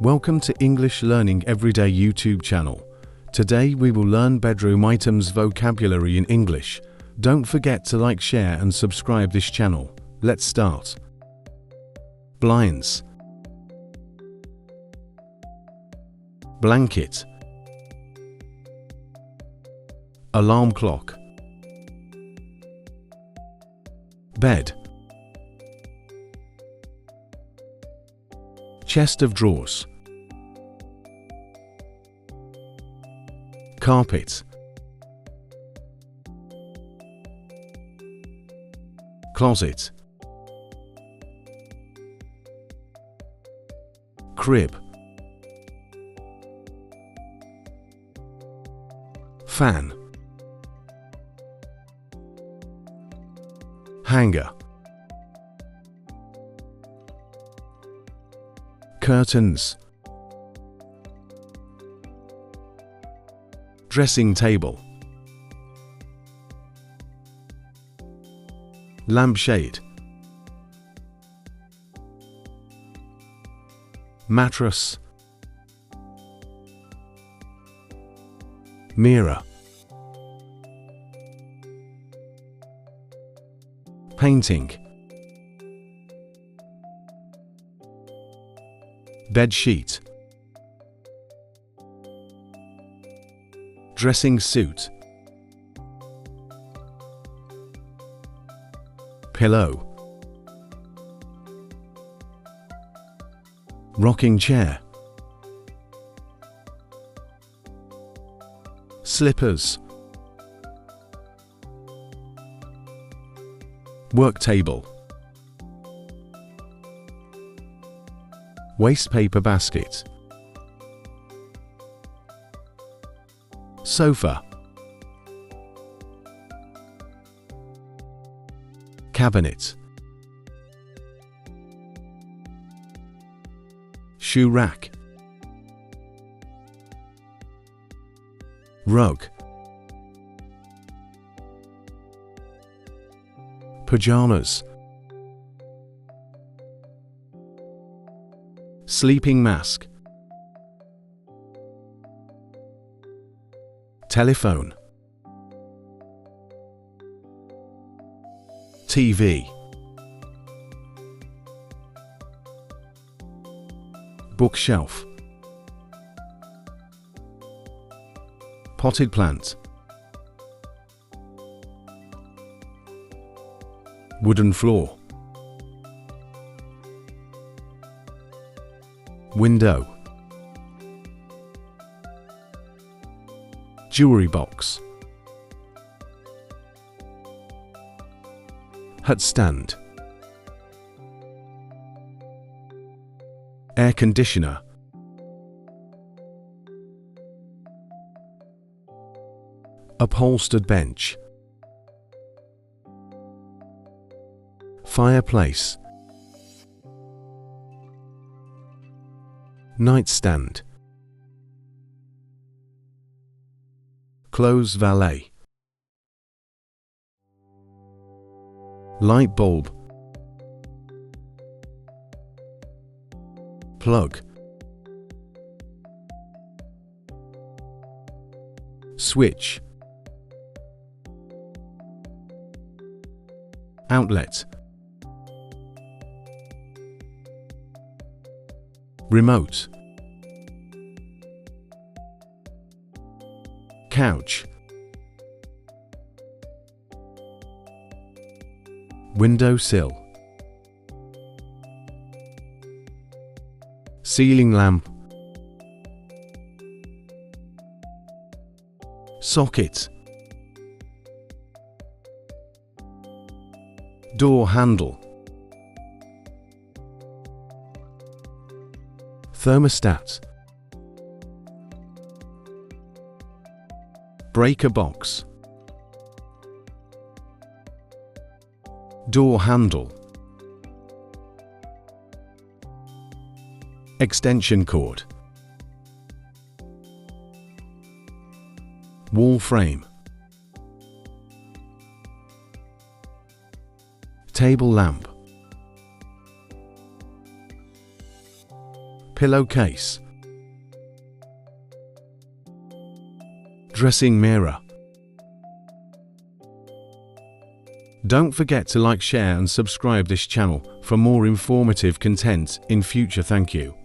Welcome to English Learning Everyday YouTube channel. Today we will learn bedroom items vocabulary in English. Don't forget to like, share and subscribe this channel. Let's start. Blinds, blanket, alarm clock, bed, chest of drawers, carpet, closet, crib, fan, hanger, curtains, dressing table, lampshade, mattress, mirror, painting, bed sheet, dressing suit, pillow, rocking chair, slippers, work table, waste paper basket, sofa, cabinet, shoe rack, rug, pajamas, sleeping mask, telephone, TV, bookshelf, potted plant, wooden floor, window, jewelry box, hut stand, air conditioner, upholstered bench, fireplace, nightstand, clothes valet, light bulb, plug, switch, outlet, remote, couch, windowsill, ceiling lamp, socket, door handle, thermostat, breaker box, door handle, extension cord, wall frame, table lamp, pillowcase, dressing mirror. Don't forget to like, share and subscribe this channel for more informative content in future. Thank you.